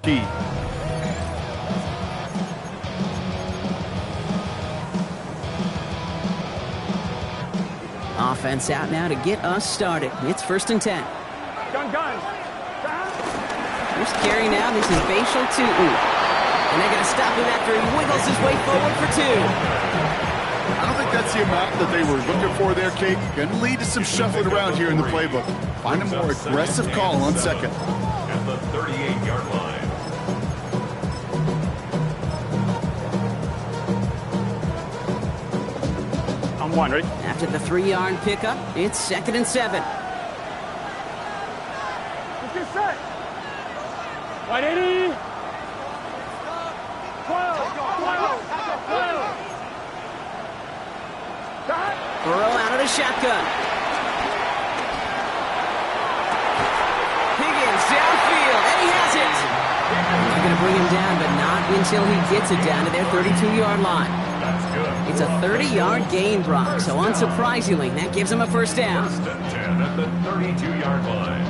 key. Offense out now to get us started. It's 1st and 10. Gun. First carry now. This is Bashal Tutin. And they're going to stop him after he wiggles his way forward for 2. I don't think that's the amount that they were looking for there, Kate. Going to lead to some shuffling around here in the playbook. Find a more aggressive call on 2nd. At the 38-yard line. On 1, ready? After the 3-yard pickup, it's 2nd and 7. Let's get set. 180. 12. Burrow out of the shotgun. Higgins downfield, and he has it. They're going to bring him down, but not until he gets it down to their 32-yard line. That's good. It's a 30-yard gain, Brock, so unsurprisingly, that gives him a 1st down. 1st and 10 at the 32-yard line.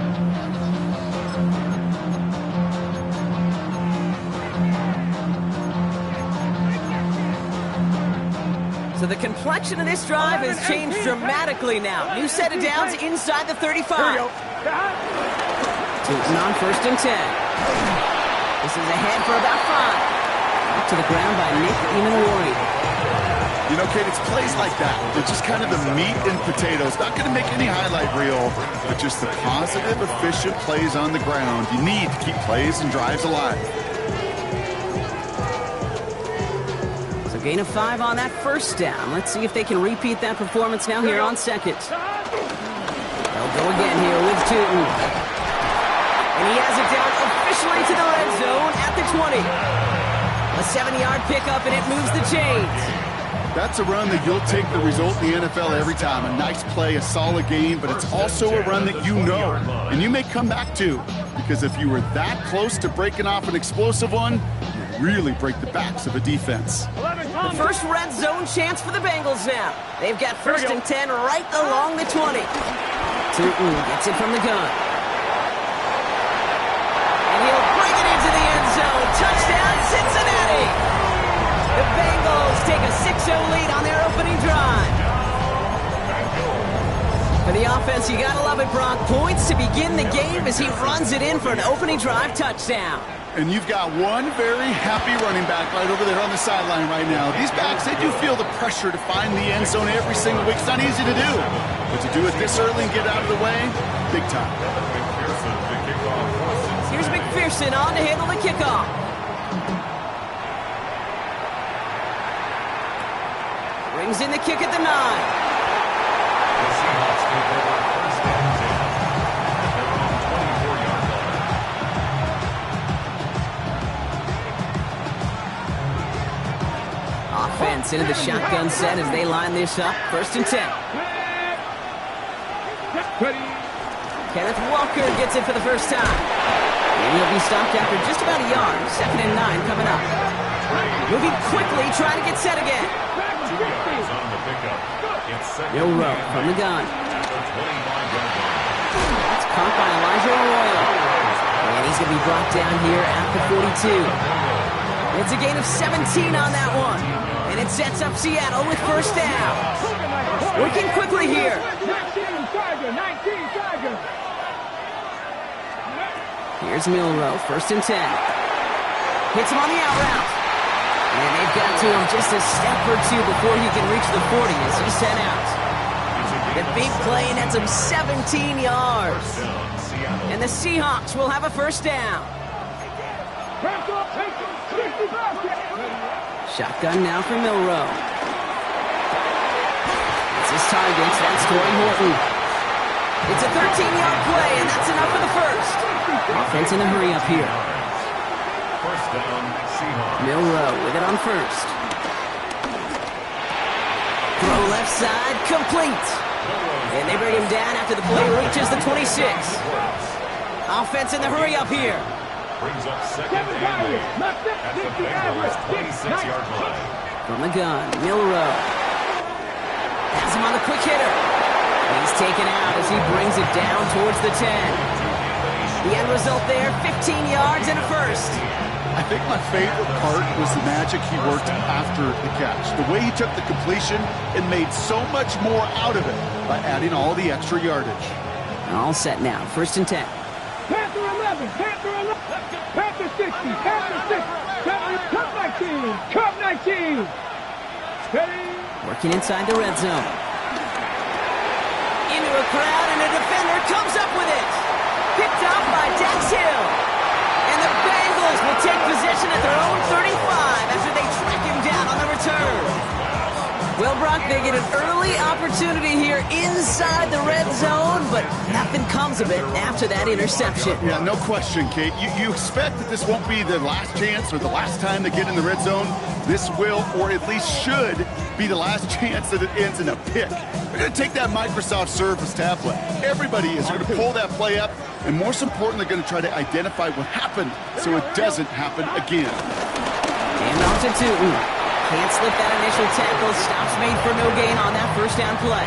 So the complexion of this drive has changed dramatically now. New set of downs inside the 35. Tutin on 1st and 10. This is ahead for about 5. Up to the ground by Nick Emmanwori. You know, Kate, it's plays like that. They're just kind of the meat and potatoes. Not going to make any highlight reel, but just the positive, efficient plays on the ground. You need to keep plays and drives alive. So gain of 5 on that 1st down. Let's see if they can repeat that performance now here on 2nd. They'll go again here with Tutin. And he has it down officially to the red zone at the 20. A 7-yard pickup, and it moves the chains. That's a run that you'll take the result in the NFL every time. A nice play, a solid game, but it's also a run that you know, and you may come back to. Because if you were that close to breaking off an explosive one, you really break the backs of a defense. The first red zone chance for the Bengals now. They've got 1st and 10 right along the 20. Tutin gets it from the gun. And he'll bring it into the end zone. Touchdown, Cincinnati! The Bengals take a 6-0 lead on their opening drive. For the offense, you gotta love it, Brock. Points to begin the game as he runs it in for an opening drive touchdown. And you've got one very happy running back right over there on the sideline right now. These backs, they do feel the pressure to find the end zone every single week. It's not easy to do. But to do it this early and get out of the way, big time. Here's McPherson on to handle the kickoff. Brings in the kick at the 9. The Seahawks take over 1st and 10. They're on 24-yard line. Offense into the shotgun set as they line this up. 1st and 10. Kenneth Walker gets it for the first time. And he'll be stopped after just about a yard. 2nd and 9 coming up. Moving quickly, trying to get set again. 2 yards on the pickup. It's 2nd Milrow and 10 from the gun. at the 25-yard line. That's caught by Elijah Arroyo. And he's going to be brought down here at the 42. It's a gain of 17 on that one. And it sets up Seattle with 1st down. Working quickly here. Here's Milrow, 1st and 10. Hits him on the out route. And they've got to him just a step or two before he can reach the 40 as he's sent out. The big play nets him 17 yards. And the Seahawks will have a 1st down. Shotgun now for Milrow. It's his target. That's Corey Horton. It's a 13-yard play, and that's enough for the 1st. Offense in a hurry up here. 1st down, Seahawks. Milrow with it on 1st. Throw left side, complete. And they bring him down after the play reaches the 26. Offense in the hurry up here. Brings up 2nd and 8 at the Bengals' 26-yard line. From the gun, Milrow. Has him on the quick hitter. He's taken out as he brings it down towards the 10. The end result there, 15 yards and a first. I think my favorite part was the magic he worked after the catch. The way he took the completion and made so much more out of it by adding all the extra yardage. All set now, 1st and 10. Panther 11, Panther 11, Panther 60, Panther 60, Cup 19, Cup 19. Ready? Working inside the red zone. Into a crowd, and a defender comes up with it. Picked up by Dax Hill. And the Bengals will take possession at their own 35 after they track him down on the return. Well, Brock, they get an early opportunity here inside the red zone, but nothing comes of it after that interception. Yeah, no question, Kate. You expect that this won't be the last chance or the last time they get in the red zone. This will, or at least should, be the last chance that it ends in a pick. They're going to take that Microsoft Surface tablet. Everybody is going to pull that play up, and most important, they're going to try to identify what happened so it doesn't happen again. And on to Tootin. Can't slip that initial tackle. Stops made for no gain on that first down play.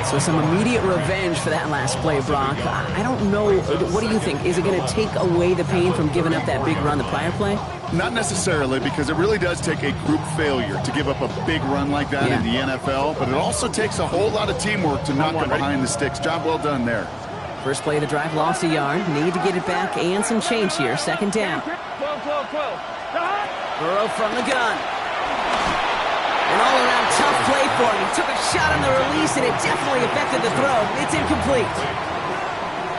So some immediate revenge for that last play, Brock. I don't know. What do you think? Is it going to take away the pain from giving up that big run the prior play? Not necessarily, because it really does take a group failure to give up a big run like that in the NFL, but it also takes a whole lot of teamwork to knock it behind the sticks. Job well done there. First play of the drive, lost a yard. Need to get it back and some change here. 2nd down. 12. Burrow from the gun. An all-around tough play for him. He took a shot on the release, and it definitely affected the throw. It's incomplete.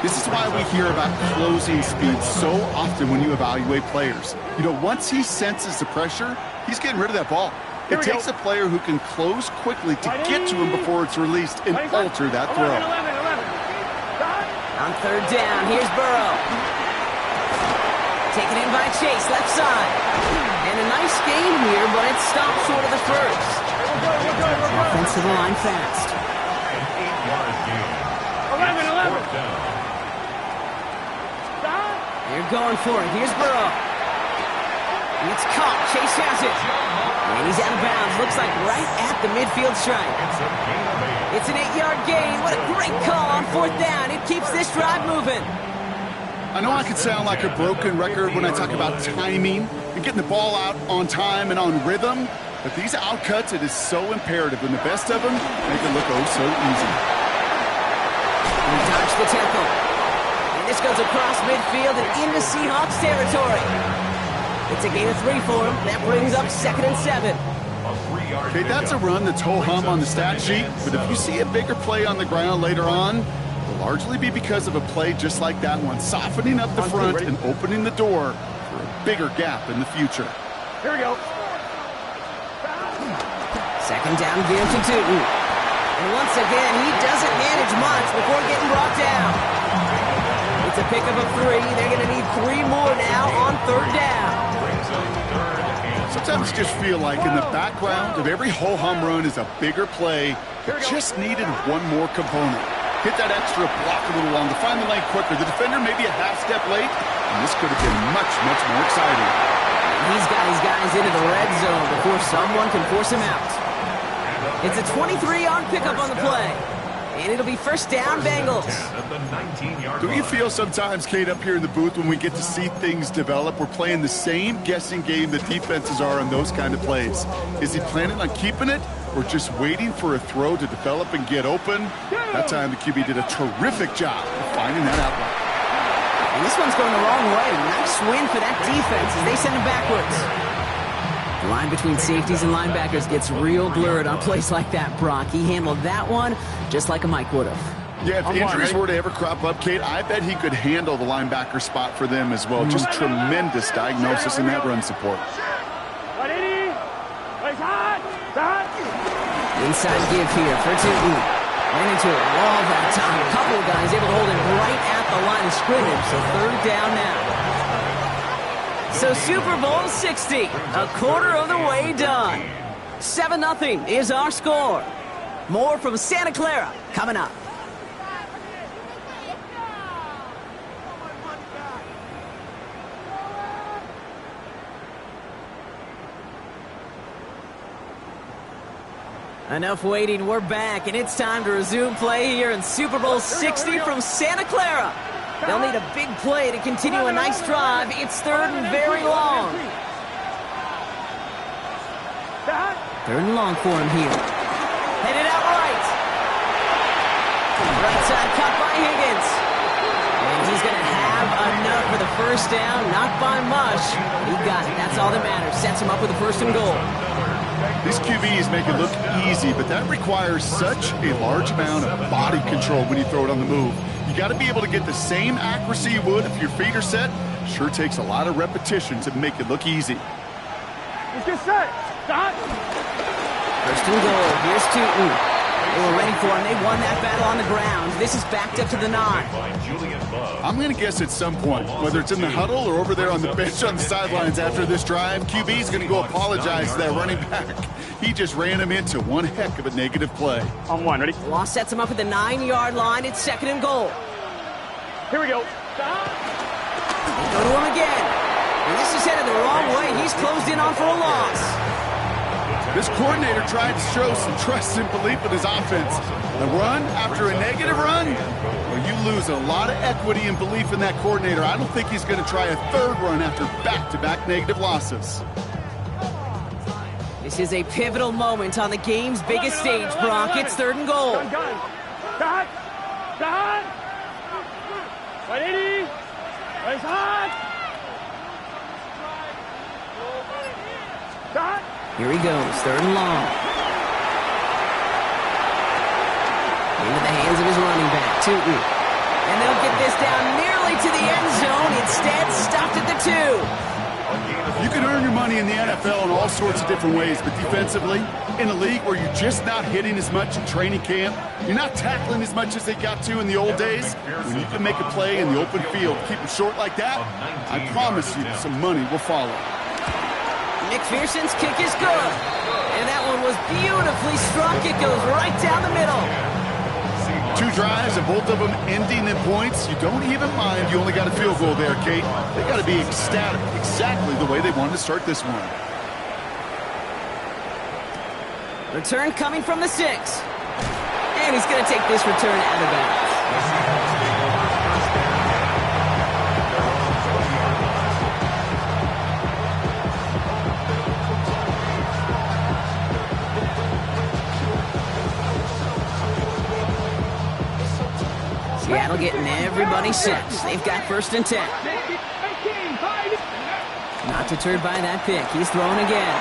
This is why we hear about closing speed so often when you evaluate players. You know, once he senses the pressure, he's getting rid of that ball. It takes a player who can close quickly to get to him before it's released and alter that throw. 11. On 3rd down, here's Burrow. Taken in by Chase, left side. And a nice gain here, but it stopped short of the first. Offensive line fast. An 8-yard gain. 11. They're going for it. Here's Burrow. It's caught. Chase has it. And he's out of bounds. Looks like right at the midfield stripe. It's an 8-yard gain. What a great call on 4th down. It keeps this drive moving. I know I could sound like a broken record when I talk about timing and getting the ball out on time and on rhythm, but these outcuts, it is so imperative, and the best of them make it look oh so easy. And he dodged the tackle. And this goes across midfield and into Seahawks territory. It's a gain of 3 for him. That brings up 2nd and 7. Okay, that's a run that's ho-hum on the stat sheet, but if you see a bigger play on the ground later on, it'll largely be because of a play just like that one, softening up the front and opening the door for a bigger gap in the future. Here we go. 2nd down, give to Tootin. And once again, he doesn't manage much before getting brought down. It's a pickup of 3. They're going to need 3 more now on 3rd down. Sometimes you just feel like in the background of every ho-hum run is a bigger play that just needed one more component. Hit that extra block a little longer, find the lane quicker. The defender may be a half step late, and this could have been much, much more exciting. He's got his guys into the red zone before someone can force him out. It's a 23-yard pickup on the play. And it'll be 1st down, Bengals. Do you feel sometimes, Kate, up here in the booth when we get to see things develop, we're playing the same guessing game the defenses are on those kind of plays? Is he planning on keeping it or just waiting for a throw to develop and get open? That time the QB did a terrific job of finding that outlet. And this one's going the wrong way. Nice win for that defense as they send him backwards. The line between safeties and linebackers gets real blurred on plays like that, Brock. He handled that one just like a Mike would have. Yeah, if injuries were to ever crop up, Kate, I bet he could handle the linebacker spot for them as well. Just tremendous diagnosis in that run support. Inside give here for Tootin. Ran into a wall that time. A couple of guys able to hold him right at the line of scrimmage. So 3rd down now. So Super Bowl 60, a quarter of the way done. 7-0 is our score. More from Santa Clara coming up. Enough waiting, we're back, and it's time to resume play here in Super Bowl 60 from Santa Clara. They'll need a big play to continue a nice drive. It's third and very long. Third and long for him here. Headed out right. Right side caught by Higgins. And he's going to have enough for the first down. Not by much. He got it. That's all that matters. Sets him up with a first and goal. These QBs make it look easy, but that requires such a large amount of body control when you throw it on the move. You got to be able to get the same accuracy you would if your feet are set. Sure takes a lot of repetition to make it look easy. Let's get set. Stop. First and goal. Here's Tootin. They were ready for him. They won that battle on the ground. This is backed up to the 9. I'm going to guess at some point, whether it's in the huddle or over there on the bench on the sidelines after this drive, QB's going to go apologize to that running back. He just ran him into one heck of a negative play. On one, ready? Loss sets him up at the 9-yard line. It's second and goal. Here we go. They go to him again. And this is headed the wrong way. He's closed in on for a loss. This coordinator tried to show some trust and belief in his offense. The run after a negative run, well, you lose a lot of equity and belief in that coordinator. I don't think he's going to try a third run after back-to-back negative losses. This is a pivotal moment on the game's biggest stage, Brock. It's third and goal. Start. 180. Race hard. Start. Here he goes, third and long. Into the hands of his running back, Tootin. And they'll get this down nearly to the end zone. Instead, stopped at the 2. You can earn your money in the NFL in all sorts of different ways, but defensively, in a league where you're just not hitting as much in training camp, you're not tackling as much as they got to in the old days, when you can make a play in the open field, keep it short like that, I promise you some money will follow. McPherson's kick is good. And that one was beautifully struck. It goes right down the middle. 2 drives and both of them ending in points. You don't even mind. You only got a field goal there, Kate. They got to be ecstatic, exactly the way they wanted to start this one. Return coming from the 6. And he's going to take this return out of bounds. Seattle getting everybody set. They've got first and 10. Not deterred by that pick. He's throwing again.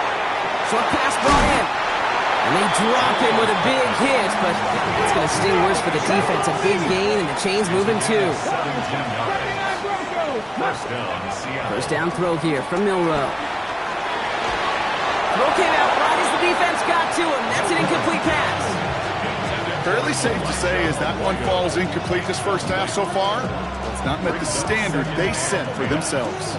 Short pass brought in. And they drop him with a big hit, but it's going to sting worse for the defense. A big gain, and the chain's moving too. First down throw here from Milroe. Throw came out right as the defense got to him. That's an incomplete pass. Fairly safe to say as that one falls incomplete this first half so far, it's not met the standard they set for themselves.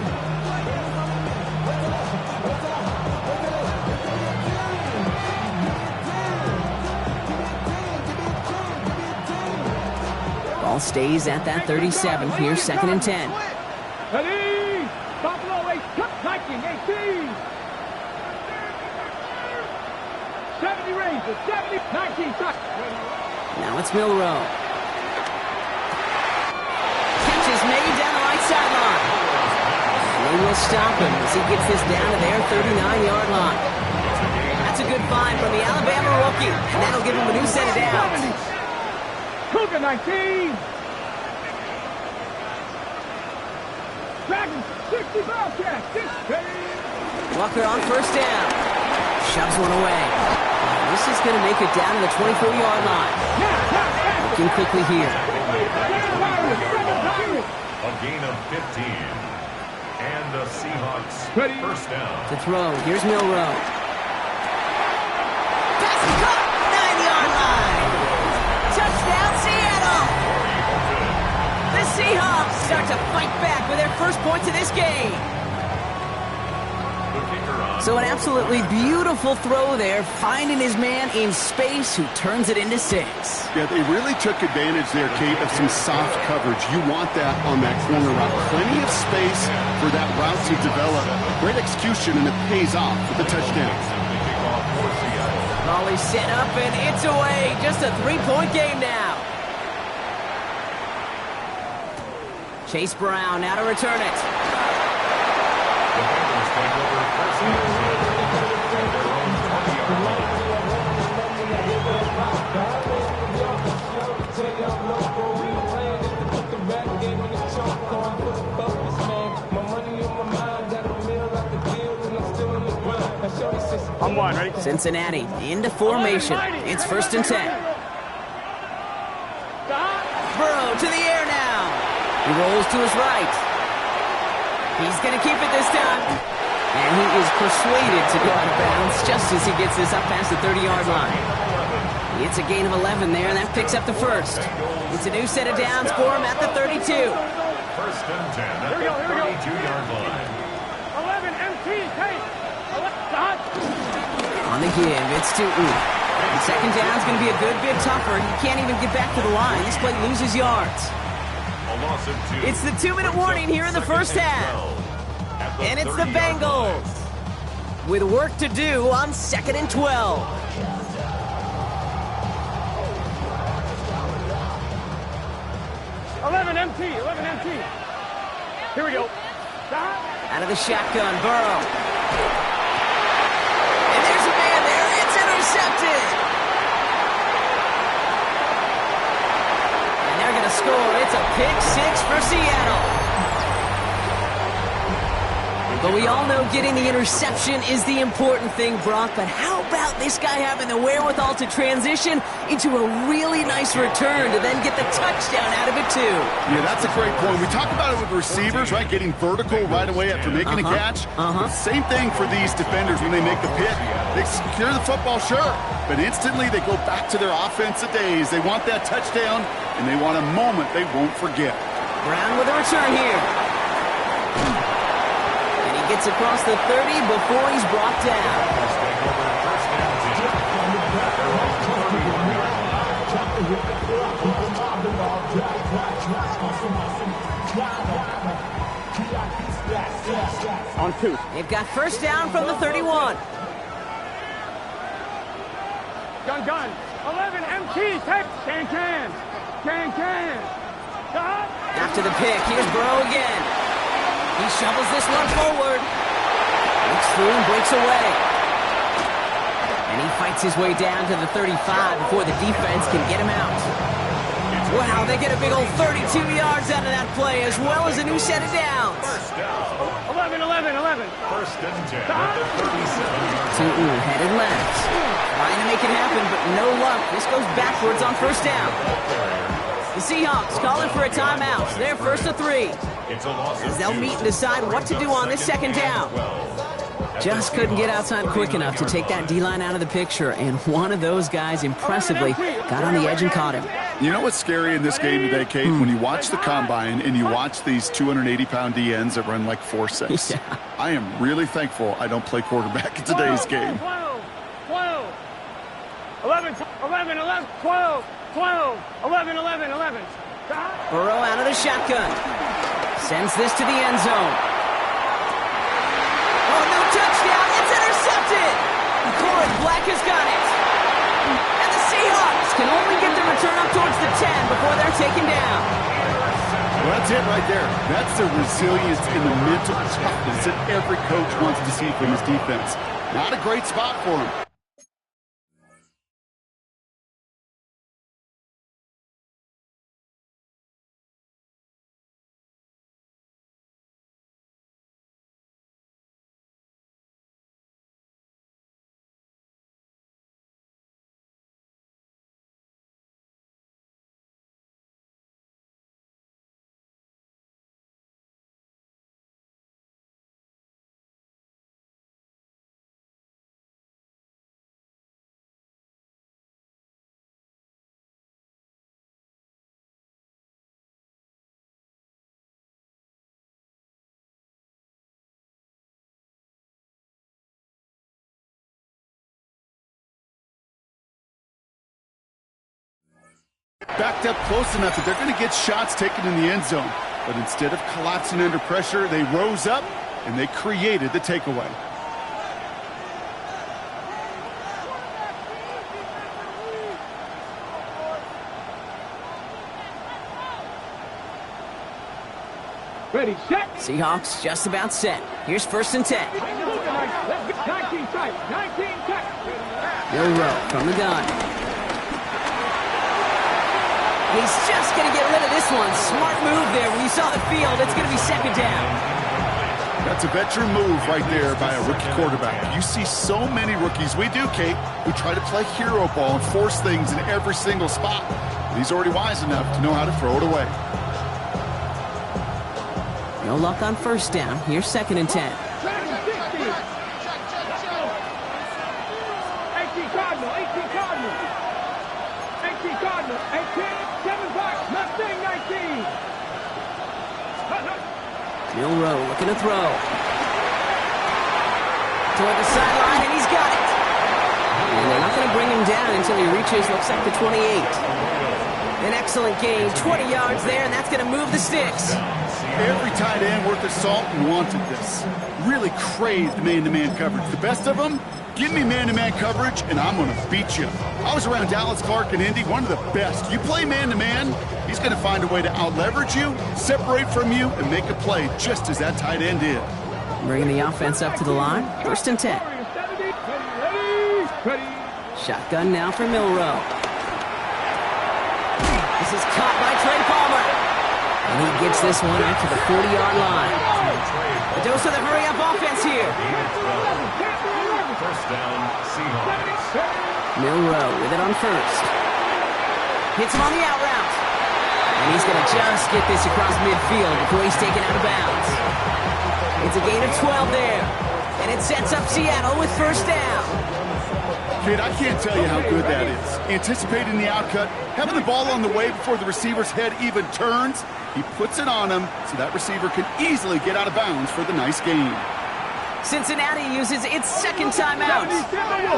Ball stays at that 37. Here's second and 10. Ready? Buffalo 8, 19, 18. 70 Rangers, 70, 19. Now it's Milroe. Catch is made down the right sideline. They will stop him as he gets this down to their 39-yard line. That's a good find from the Alabama rookie, and that'll give him a new set of downs. Cougar 19. Dragons 60 Bobcats. Walker on first down. Shoves one away. This is going to make it down to the 24-yard line. Looking quickly here. A gain of 15. And the Seahawks first down. To throw. Here's Milroe. Pass is caught. 9-yard line. Touchdown, Seattle. The Seahawks start to fight back with their first points of this game. So an absolutely beautiful throw there, finding his man in space who turns it into 6. Yeah, they really took advantage there, Kate, of some soft coverage. You want that on that corner route. Plenty of space for that route to develop. Great execution, and it pays off with the touchdown. Ball is set up, and it's away. Just a 3-point game now. Chase Brown now to return it. The Bengals take over first and 10 at their own 20-yard line. I'm one, ready? Cincinnati into formation. It's first and 10. Burrow to the air now. He rolls to his right. He's going to keep it this time. And he is persuaded to go out of bounds just as he gets this up past the 30-yard line. It's a gain of 11 there, and that picks up the first. It's a new set of downs for him at the 32. First and 10 at the 32-yard line. 11 MT, take. On the give, it's Tootin. The second down's going to be a good bit tougher. He can't even get back to the line. This play loses yards. A loss of 2. It's the 2-minute warning here in the first half. And it's the Bengals with work to do on 2nd and 12. MT. Here we go. Out of the shotgun, Burrow. And there's a man there. It's intercepted. And they're going to score. It's a pick 6 for Seattle. But we all know getting the interception is the important thing, Brock. But how about this guy having the wherewithal to transition into a really nice return to then get the touchdown out of it, too? Yeah, that's a great point. We talk about it with receivers, right? Getting vertical right away after making a catch. Same thing for these defenders when they make the pick. They secure the football, sure, but instantly they go back to their offensive days. They want that touchdown, and they want a moment they won't forget. Brown with a return here. Gets across the 30 before he's brought down. On 2. They've got first down from the 31. Gun. 11 MT, take. Can. After the pick, here's Burrow again. He shovels this one forward. Looks through and breaks away. And he fights his way down to the 35 before the defense can get him out. Wow, they get a big old 32 yards out of that play, as well as a new set of downs. 11. First and 10 at the 37. Tootin headed left. Trying to make it happen, but no luck. This goes backwards on first down. The Seahawks calling for a timeout. They're first to 3. As they'll meet and decide what to do on this second down. Just couldn't get outside quick enough to take that D-line out of the picture, and one of those guys impressively got on the edge and caught him. You know what's scary in this game today, Kate? When you watch the combine and you watch these 280-pound DNs that run like 4.6. Yeah. I am really thankful I don't play quarterback in today's game. 12. 11, 12. 11. Burrow out of the shotgun. Sends this to the end zone. Oh, no touchdown. It's intercepted. Corey Black has got it. And the Seahawks can only get the return up towards the 10 before they're taken down. Well, that's it right there. That's the resilience and the mental toughness that every coach wants to see from his defense. Not a great spot for him. Backed up close enough that they're going to get shots taken in the end zone. But instead of collapsing under pressure, they rose up and they created the takeaway. Ready, set. Seahawks just about set. Here's 1st and 10. Let's go. 19 tight. 19 tight. Milroe from the gun. He's just going to get rid of this one. Smart move there. When you saw the field, it's going to be 2nd down. That's a veteran move right there by a rookie quarterback. You see so many rookies, we do, Kate, who try to play hero ball and force things in every single spot. But he's already wise enough to know how to throw it away. No luck on 1st down. Here's 2nd and 10. 18 Cardinal. 18 Cardinal. 18 Cardinal. 18. 7 box. Mustang 19. Milroe looking to throw. Toward the sideline, and he's got it. And they're not going to bring him down until he reaches, looks like, the 28. An excellent gain. 20 yards there, and that's going to move the sticks. Every tight end worth his salt wanted this. Really craved man-to-man coverage. The best of them, give me man-to-man coverage, and I'm going to beat you. I was around Dallas Clark and Indy, one of the best. You play man-to-man, he's going to find a way to out-leverage you, separate from you, and make a play just as that tight end did. Bringing the offense up to the line. 1st and 10. Ready. Shotgun now for Milroe. This is caught by Trey Palmer. And he gets this one out to the 40-yard line. A dose of the hurry-up offense here. 1st down, Seahawks. Milroe with it on 1st. Hits him on the out route. And he's going to just get this across midfield before he's taken out of bounds. It's a gain of 12 there. And it sets up Seattle with 1st down. Kid, I can't tell you how good that is. Anticipating the outcut, having the ball on the way before the receiver's head even turns, he puts it on him so that receiver can easily get out of bounds for the nice gain. Cincinnati uses its 2nd timeout.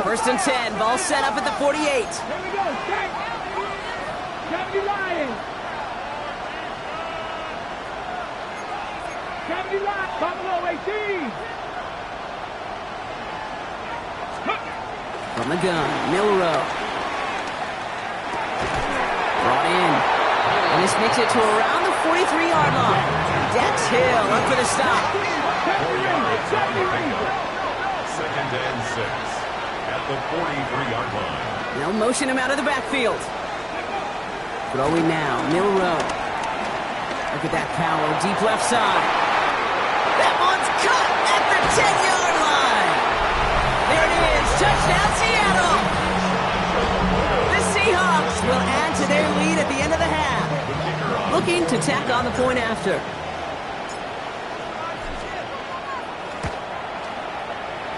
1st and 10, ball set up at the 48. Here we go. 70 Lions. 70 Lions. Buffalo 18. From the gun, Milroe. Brought in. And this makes it to around the 43-yard line. Dax Hill up for the stop. 2nd and 6 at the 43-yard line. They'll motion him out of the backfield. Throwing now, Milroe. Look at that power, deep left side. That one's cut at the 10-yard line. There it is, touchdown Seattle. The Seahawks will add to their lead at the end of the half. Looking to tack on the point after.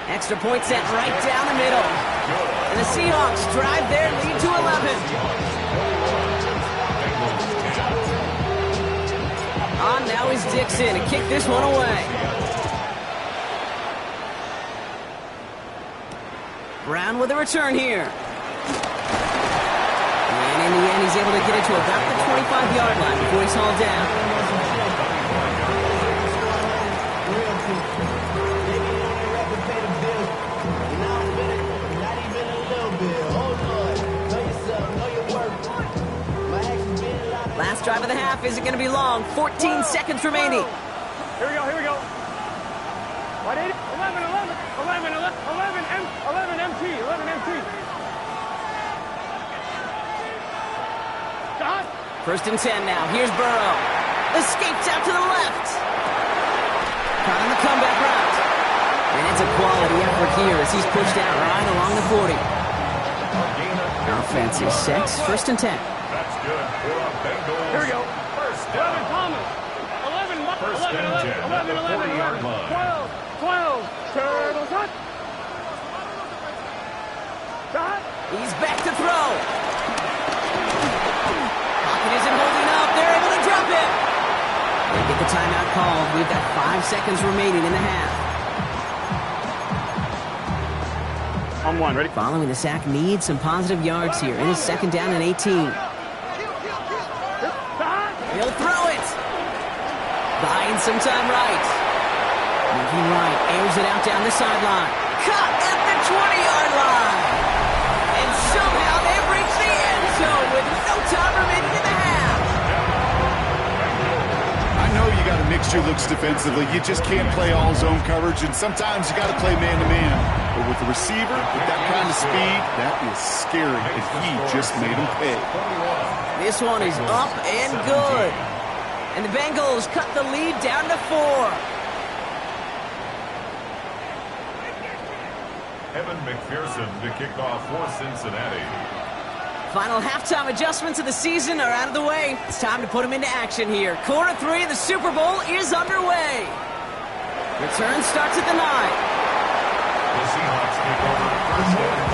Extra point set right down the middle. And the Seahawks drive their lead to 11. On now is Dixon to kick this one away. Brown with a return here. And in the end, he's able to get it to about the 25-yard line before he's hauled down. Last drive of the half isn't going to be long. 14 seconds remaining. Here we go. What is it? 11 MT. Stop. 1st and 10 now. Here's Burrow. Escapes out to the left. Caught on the comeback route. And it's a quality effort here as he's pushed out right along the 40. Offense is set. 1st and 10. That's good for a Bengals. Here we go. 1st down. 11 Thomas. 1st and 10 at the 40-yard line. 12. Turtle touch. He's back to throw. Pocket isn't holding up. They're able to drop it. They get the timeout called. We've got 5 seconds remaining in the half. On one, ready? Following the sack, needs some positive yards here. It is 2nd down and 18. He'll throw it. Buying some time right. Moving right, airs it out down the sideline. Caught at the 20-yard line. And somehow they've reached the end zone with no time remaining in the half. I know you got to mixture looks defensively. You just can't play all zone coverage, and sometimes you got to play man-to-man. But with the receiver, with that kind of speed, that is scary, and he just made him pay. This one is up and good. And the Bengals cut the lead down to 4. Evan McPherson to kick off for Cincinnati. Final halftime adjustments of the season are out of the way. It's time to put them into action here. Quarter 3 of the Super Bowl is underway. Return starts at the 9. The Seahawks take over first and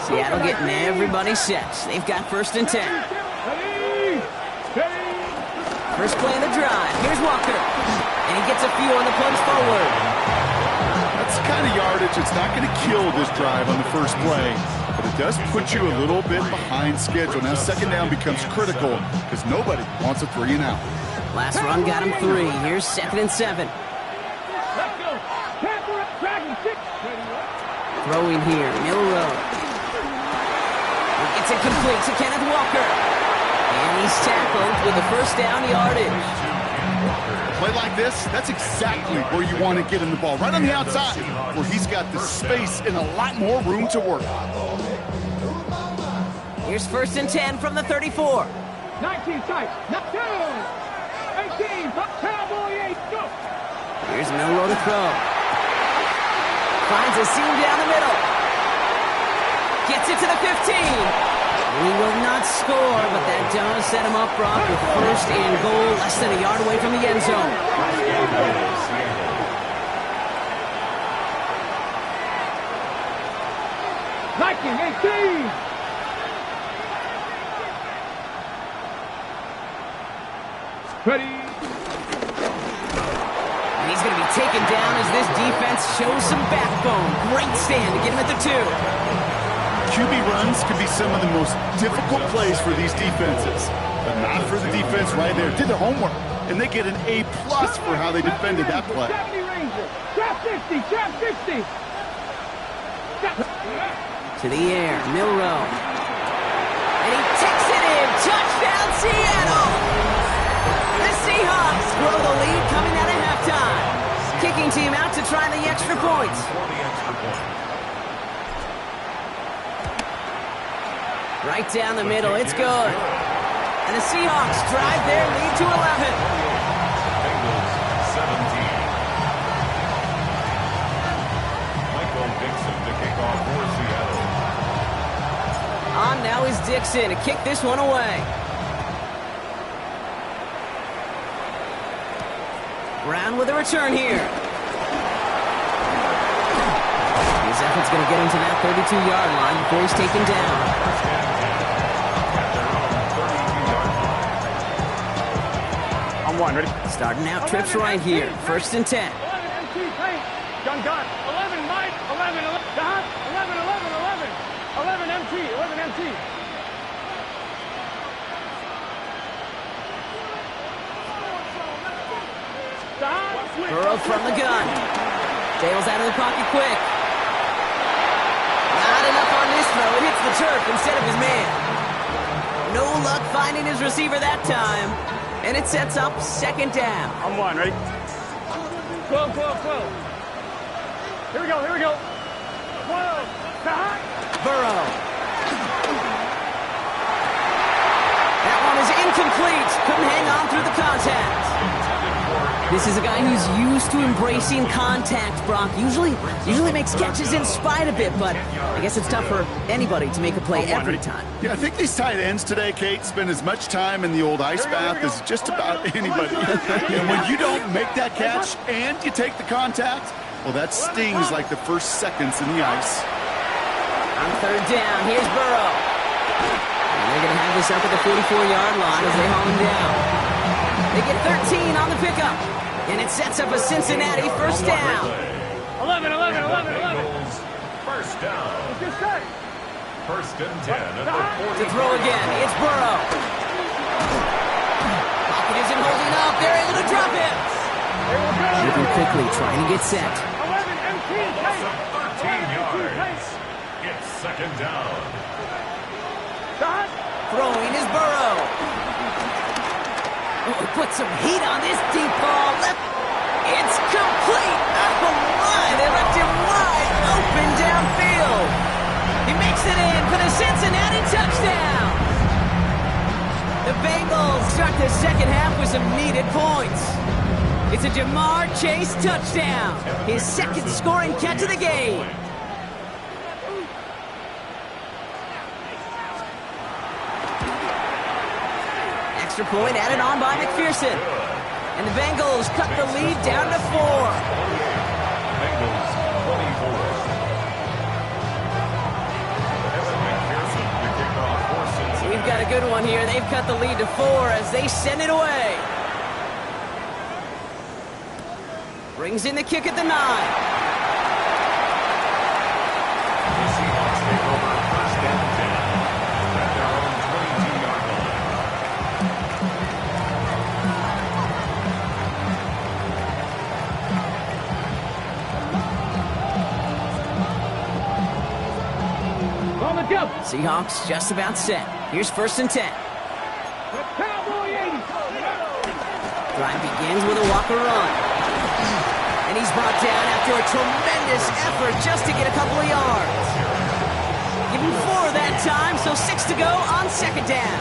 10. Seattle getting everybody set. They've got first and 10. First play of the drive. Here's Walker. And he gets a few on the plunge forward. That's the kind of yardage that's not going to kill this drive on the first play, but it does put you a little bit behind schedule. Now second down becomes critical because nobody wants a 3 and out. Last run got him 3. Here's second and 7. Throwing here, Milroe. It's incomplete to Kenneth Walker. And he's tackled with the first down yardage. A play like this, that's exactly where you want to get him the ball. Right on the outside, where he's got the space and a lot more room to work. Here's first and 10 from the 34. 19 tight. 18. Cowboy 8. Go. Here's Milroe to throw. Finds a seam down the middle. Gets it to the 15. He will not score, but that does set him up, Brock, with first and goal, less than a yard away from the end zone. 19-18. Ready. And he's going to be taken down as this defense shows some backbone. Great stand to get him at the 2. QB runs can be some of the most difficult plays for these defenses, but not for the defense right there. Did their homework, and they get an A+ for how they defended that play. Trap 60, trap 60. To the air, Milroe. And he takes it in. Touchdown, Seattle! The Seahawks grow the lead coming out of halftime. Kicking team out to try the extra points. Right down the middle, it's good. And the Seahawks drive their lead to 11. Bengals 17. Michael Dixon to kick off for Seattle. On now is Dixon to kick this one away. Brown with a return here. His effort's going to get him to that 32-yard line before he's taken down. On 1, ready? Starting out trips right here. First and 10. 11 MT, gun, 11 Mike, 11, 11, 11 MT, 11 MT. Burrow from the gun. Bails out of the pocket quick. Not enough on this throw. It hits the turf instead of his man. No luck finding his receiver that time. And it sets up second down. On 1, ready? 12. Here we go. 12. Burrow. That one is incomplete. Couldn't hang on through the contact. This is a guy who's used to embracing contact, Brock. Usually makes catches in spite of it, but I guess it's tough for anybody to make a play every time. Yeah, I think these tight ends today, Kate, spend as much time in the old ice bath as just about anybody. And when you don't make that catch and you take the contact, well, that stings like the first seconds in the ice. On third down, here's Burrow. And they're going to have this up at the 44-yard line as they haul him down. They get 13 on the pickup, and it sets up a Cincinnati first down. 11. First down. Just say. First and 10 at the 40. To throw again, it's Burrow. Pocket isn't holding up. They're able to drop it. Moving quickly, trying to get set. 11 MT, 13 yards. It's second down. Throwing is Burrow. Oh, put some heat on this deep ball. It's complete. Oh, my. They left him wide open downfield. He makes it in for the Cincinnati touchdown. The Bengals start the second half with some needed points. It's a Jamar Chase touchdown. His second scoring catch of the game. Extra point added on by McPherson. And the Bengals cut the lead down to 4. Bengals 24. Evan McPherson, the kickoff for Cincinnati. We've got a good one here. They've cut the lead to 4 as they send it away. Brings in the kick at the 9. The Seahawks take over first and 10 at their own 22-yard line. On the jump. Seahawks just about set. Here's first and 10. Cowboy 80. Drive begins with a Walker run. And he's brought down after a tremendous effort just to get a couple of yards. Give him 4 that time, so 6 to go on second down.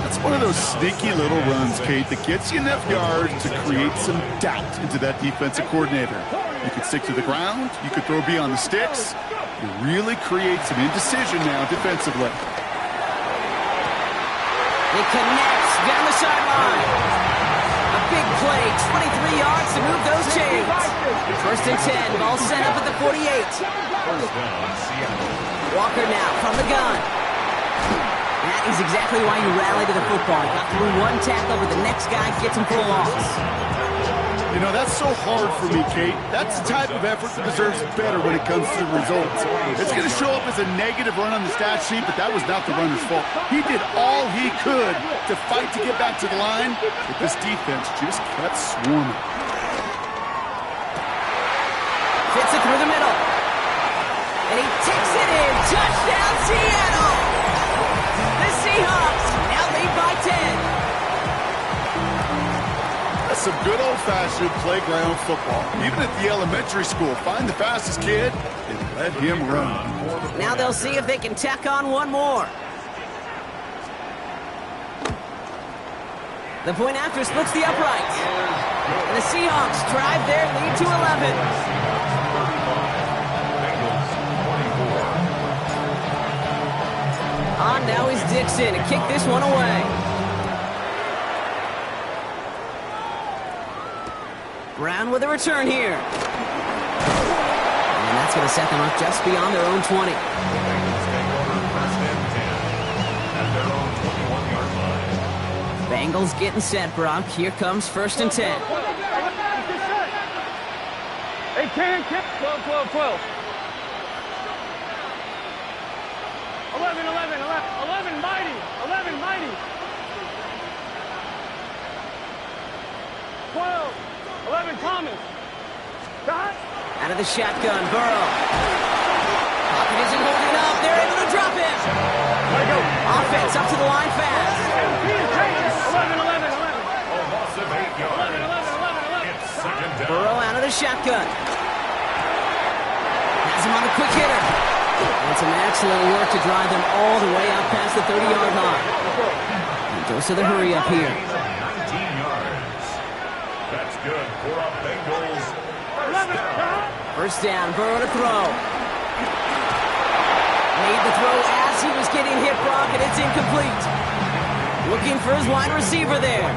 That's one of those sneaky little runs, Kate, that gets you enough yards to create some doubt into that defensive coordinator. You could stick to the ground. You could throw beyond the sticks. You really create some indecision now defensively. It connects down the sideline. A big play, 23 yards to move those chains. First and 10, ball set up at the 48. First down, Seattle. Walker now from the gun. That is exactly why you rally to the football. Got through one tackle, but the next guy gets him for a loss. You know, that's so hard for me, Kate. That's the type of effort that deserves better when it comes to the results. It's going to show up as a negative run on the stat sheet, but that was not the runner's fault. He did all he could to fight to get back to the line, but this defense just kept swarming. Fits it through the middle. And he takes it in. Touchdown, Seattle! The Seahawks now lead by 10. That's some good old-fashioned playground football. Even at the elementary school, find the fastest kid and let him run. Now they'll see if they can tack on one more. The point after splits the uprights. And the Seahawks drive their lead to 11. On now is Dixon to kick this one away. Brown with a return here. And that's going to set them up just beyond their own 20. Bengals getting set, Brock. Here comes first and 10. Hey, 10, 12, 12. 11, mighty. 11, mighty. 12, 11, Thomas. Dot. Out of the shotgun, Burrow. Pocket isn't holding up. They're able to drop him. Offense up to the line fast. 11. Loss of 8 yards. 11. It's second down. Burrow out of the shotgun. Has him on the quick hitter. And some excellent work to drive them all the way out past the 30-yard line. And goes to the hurry up here. 19 yards. That's good for a Bengals first down. First down, Burrow to throw. Made the throw as he was getting hit, Brock, and it's incomplete. Looking for his wide receiver there.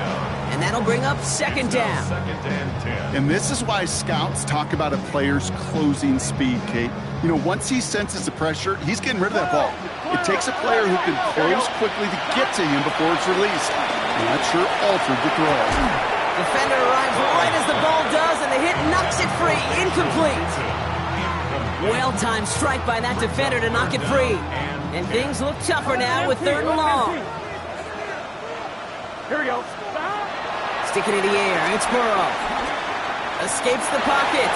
And that'll bring up second down. Second and 10. And this is why scouts talk about a player's closing speed, Kate. You know, once he senses the pressure, he's getting rid of that ball. It takes a player who can close quickly to get to him before it's released. And that sure altered the throw. Defender arrives right as the ball does, and the hit knocks it free. Incomplete. Well-timed strike by that defender to knock it free. And things look tougher now with third and long. Here we go. Sticking in the air, it's Burrow. Escapes the pocket.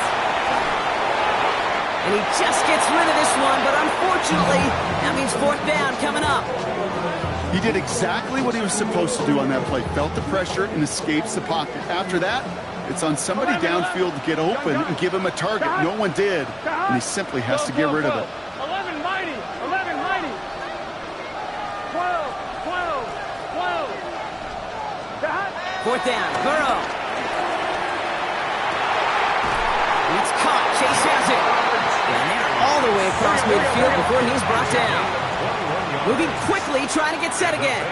And he just gets rid of this one, but unfortunately, that means fourth down coming up. He did exactly what he was supposed to do on that play. Felt the pressure and escapes the pocket. After that, it's on somebody downfield to get open and give him a target. No one did, and he simply has to get rid of it. 11 mighty, 11 mighty. 12, 12, 12. Fourth down, Burrow. It's caught, Chase has it. And they're all the way across midfield before he's brought down. Moving quickly, trying to get set again.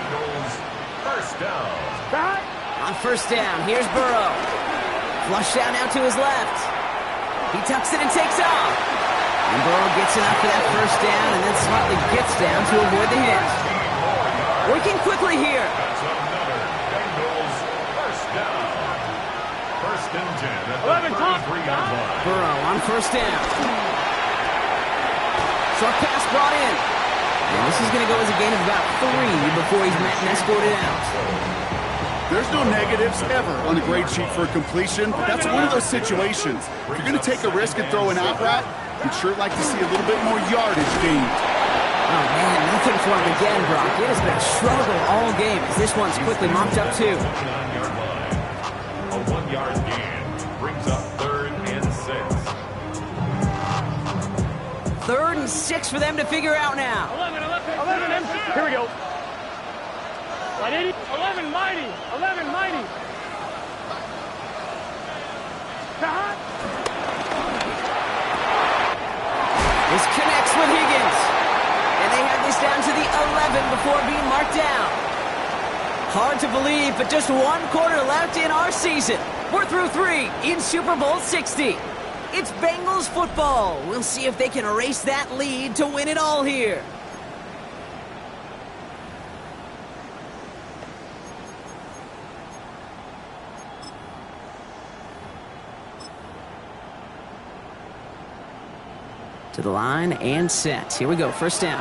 First down. On first down, here's Burrow. Flush out now to his left. He tucks it and takes off. And Burrow gets enough for that first down and then smartly gets down to avoid the hit. Working quickly here. That's another Bengals first down. First and 10 at the 33-yard line. Burrow on first down. Short pass brought in. And this is going to go as a gain of about 3 before he's met and escorted out. There's no negatives ever on a grade sheet for a completion, but that's one of those situations. If you're going to take a risk and throw an out route, you'd sure like to see a little bit more yardage gained. Oh, man, nothing for him again, Brock. It has been a struggle all game as this one's quickly mopped up, too. 9-yard line. A 1-yard gain brings up 3rd and 6. 3rd and 6 for them to figure out now. 11 MC. Here we go. 11 mighty, 11 mighty. This connects with Higgins. And they have this down to the 11 before being marked down. Hard to believe, but just 1 quarter left in our season. We're through 3 in Super Bowl 60. It's Bengals football. We'll see if they can erase that lead to win it all here. To the line and set. Here we go, first down.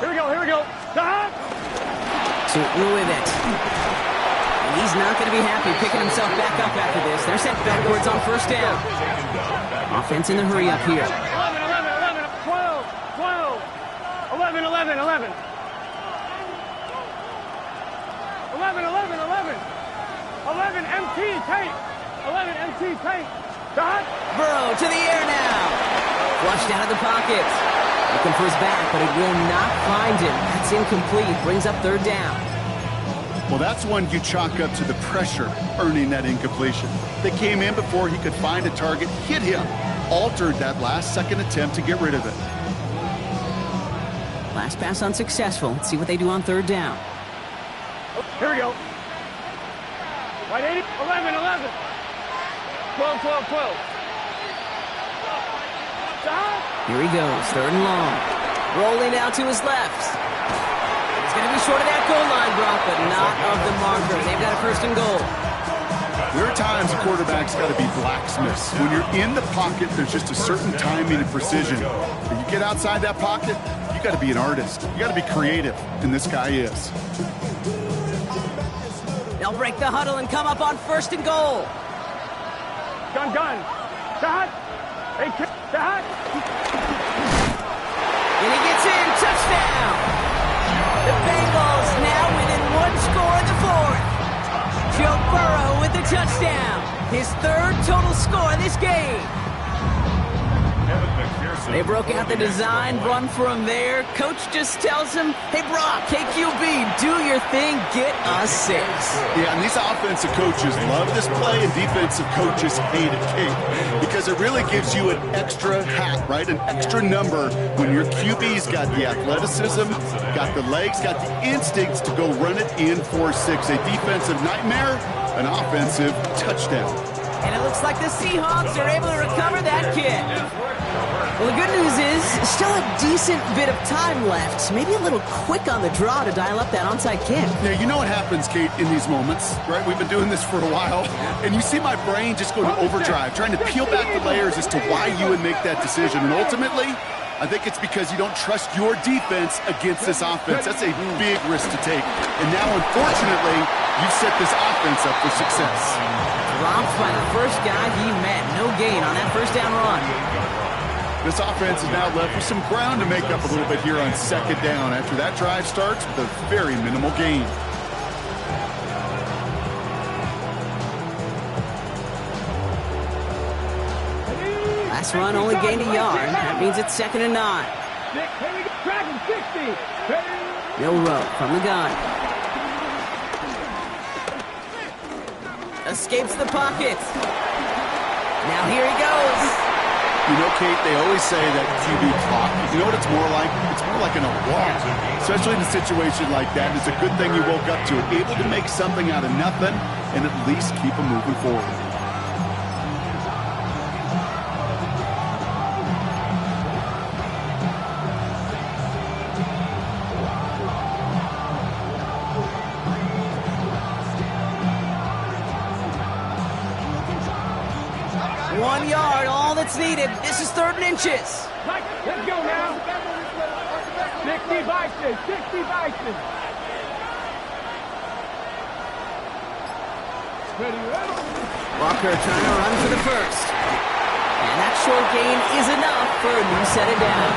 Here we go, here we go. Tootin with it. And he's not going to be happy picking himself back up after this. They're sent backwards on first down. Offense in the hurry up here. 11, 11, 11, 12, 12. 11, 11, 11. 11, 11, 11. 11 MT tape. 11 MT tape. Burrow to the air now. Flushed out of the pocket. Looking for his back, but it will not find him. That's incomplete. Brings up 3rd down. Well, that's one you chalk up to the pressure earning that incompletion. They came in before he could find a target, hit him, altered that last-second attempt to get rid of it. Last pass unsuccessful. Let's see what they do on 3rd down. Here we go. Right 80, 11, 11. 12, 12, 12. Here he goes, 3rd and long. Rolling out to his left. He's going to be short of that goal line, Brock, but not of the marker. They've got a 1st and goal. There are times a quarterback's got to be blacksmiths. When you're in the pocket, there's just a certain timing and precision. When you get outside that pocket, you got to be an artist. You got to be creative, and this guy is. They'll break the huddle and come up on 1st and goal. Gun, gun. Shot. Shot. And he gets in. Touchdown. The Bengals now within 1 score in the 4th. Joe Burrow with the touchdown. His 3rd total score this game. They broke out the design run from there. Coach just tells him, hey, Brock, KQB, do your thing, get us 6. Yeah, and these offensive coaches love this play, and defensive coaches hate it, Kate, because it really gives you an extra hat, right? An extra number when your QB's got the athleticism, got the legs, got the instincts to go run it in 4-6. A defensive nightmare, an offensive touchdown. And it looks like the Seahawks are able to recover that kick. Well, the good news is still a decent bit of time left. Maybe a little quick on the draw to dial up that onside kick. Yeah, you know what happens, Kate, in these moments, right? We've been doing this for a while, and you see my brain just go to overdrive, trying to peel back the layers as to why you would make that decision. And ultimately, I think it's because you don't trust your defense against this offense. That's a big risk to take. And now, unfortunately, you've set this offense up for success. Dropped by the first guy he met. No gain on that 1st down run. This offense is now left with some ground to make up a little bit here on second down after that drive starts with a very minimal gain. Last run only gained a yard. That means it's 2nd and 9. Milroe from the gun. Escapes the pocket. Now here he goes. You know, Kate, they always say that QB clock, you know what it's more like? It's more like in a walk, especially in a situation like that. It's a good thing you woke up to it, able to make something out of nothing and at least keep them moving forward. All that's needed. This is 3rd and inches. Let's go now. 60 Bison. 60 Bison. Walker trying to run for the first. And that short gain is enough for a new set of down.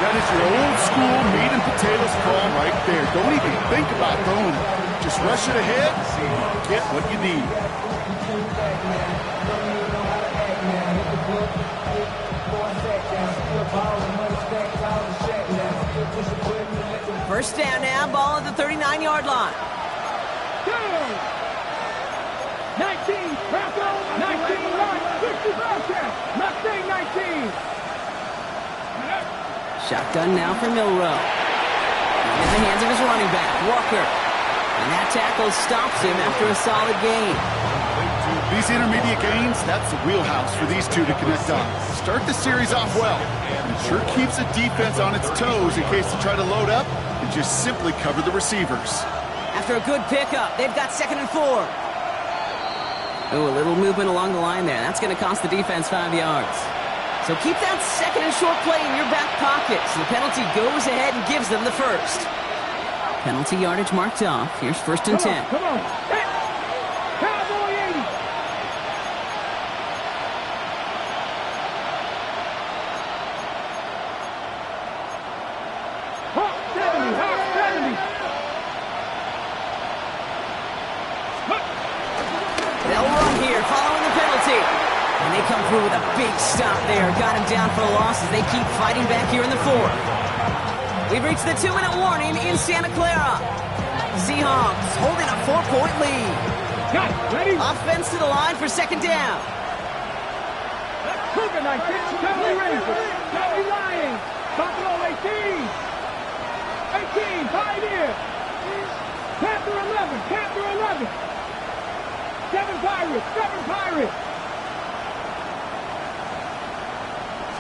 That is your old school meat and potatoes call right there. Don't even think about throwing it. Just rush it ahead and get what you need. First down now, ball at the 39-yard line. 19, Bravo, 19, line, 60 Bobcat, Mustang 19. Shotgun now for Milroe. In the hands of his running back, Walker. And that tackle stops him after a solid gain. These intermediate gains, that's the wheelhouse for these two to connect on. Start the series off well. And it sure keeps the defense on its toes in case they try to load up and just simply cover the receivers. After a good pickup, they've got 2nd and 4. Oh, a little movement along the line there. That's going to cost the defense 5 yards. So keep that 2nd and short play in your back pocket so the penalty goes ahead and gives them the first. Penalty yardage marked off. Here's 1st and 10. Come on. Hey. Cowboy 80. Hawk 70. Hawk 70. They'll run here following the penalty. And they come through with a big stop there. Got him down for a loss as they keep fighting back here in the 4th. We've reached the 2-minute warning in Santa Clara. Seahawks holding a 4-point lead. Got it. Ready? Offense to the line for 2nd down. Cougar 19. Tony Rangers. Tony Lions. Buffalo 18. 18. Pioneer. Panther 11. Panther 11. 7 Pirates. 7 Pirates.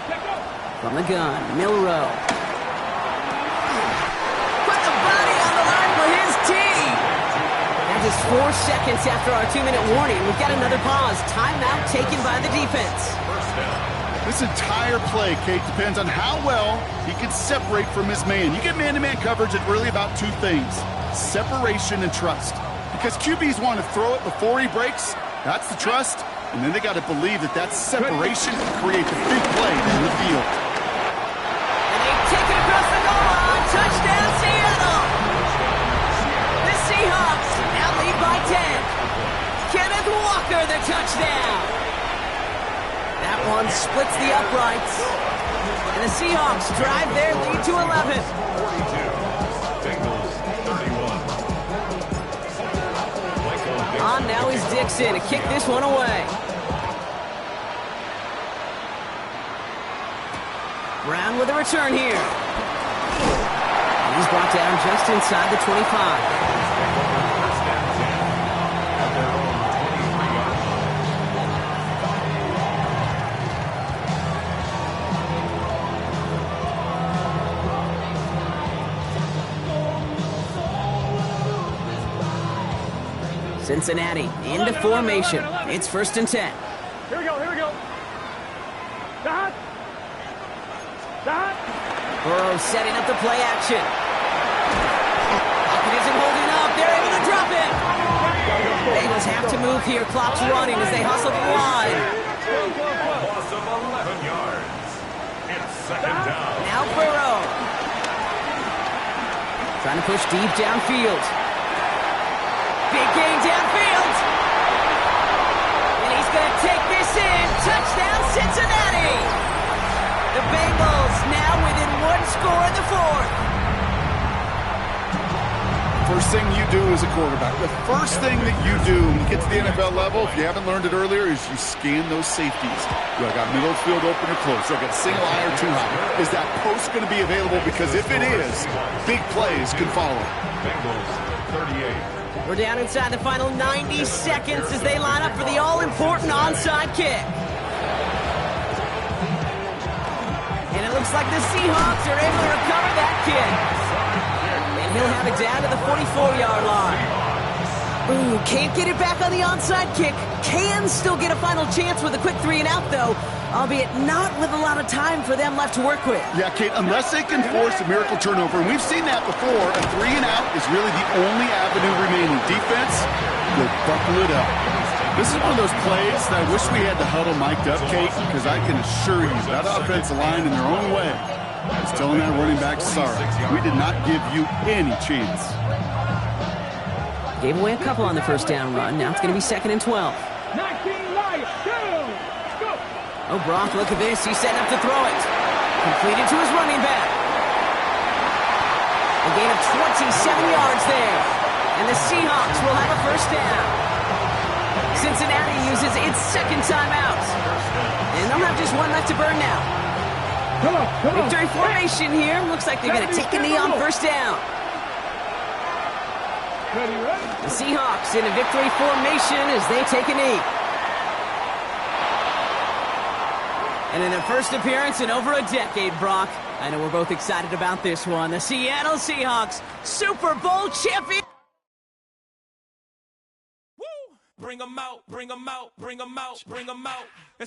Let's go. From the gun, Milroe. Put the body on the line for his team. And just 4 seconds after our 2-minute warning, we've got another pause. Timeout taken by the defense. This entire play, Kate, depends on how well he can separate from his man. You get man-to-man coverage, it's really about 2 things: separation and trust. Because QBs want to throw it before he breaks. That's the trust. And then they got to believe that that separation can create the big play in the field. And they take it across the goal line. Touchdown, Seattle. The Seahawks now lead by 10. Kenneth Walker, the touchdown. That one splits the uprights. And the Seahawks drive their lead to 11. 42. Bengals 31. On now is Dixon to kick this one away. Brown with a return here. And he's brought down just inside the 25. Cincinnati into formation. It's 1st and 10. Here we go. Here we go. Dot. Dot. Burrow setting up the play action. Pocket isn't holding up. They're able to drop it. Bengals have to move here. Clock's running as they hustle the line. Loss of 11 yards. It's second down. Now Burrow. Trying to push deep downfield. Big gain downfield. And he's going to take this in. Touchdown, Cincinnati. The Bengals now within one score in the fourth. First thing you do as a quarterback, the first thing that you do when you get to the NFL level, if you haven't learned it earlier, is you scan those safeties. Do I got middle field open or close? Do I got single high or two high? Is that post going to be available? Because if it is, big plays can follow. Bengals 38. We're down inside the final 90 seconds as they line up for the all-important onside kick. And it looks like the Seahawks are able to recover that kick. And he'll have it down to the 44-yard line. Ooh, can't get it back on the onside kick. Can still get a final chance with a quick 3-and-out, though, albeit not with a lot of time for them left to work with. Yeah, Kate, unless they can force a miracle turnover, and we've seen that before, a 3-and-out is really the only avenue remaining. Defense will buckle it up. This is one of those plays that I wish we had the huddle mic'd up, Kate, because I can assure you that offensive line in their own way is telling that running back, sorry, we did not give you any chance. Gave away a couple on the first down run. Now it's going to be 2nd and 12. 19 Lions, go! Oh, Brock, look at this. He's setting up to throw it. Completed to his running back. A gain of 27 yards there. And the Seahawks will have a first down. Cincinnati uses its second timeout. And they'll have just one left to burn now. Come on. Victory formation here. Looks like they're going to take a knee on first down. Ready? The Seahawks in a victory formation as they take a knee. And in their first appearance in over a decade, Brock, I know we're both excited about this one. The Seattle Seahawks, Super Bowl champion. Bring 'em out, bring 'em out, bring 'em out, bring 'em out.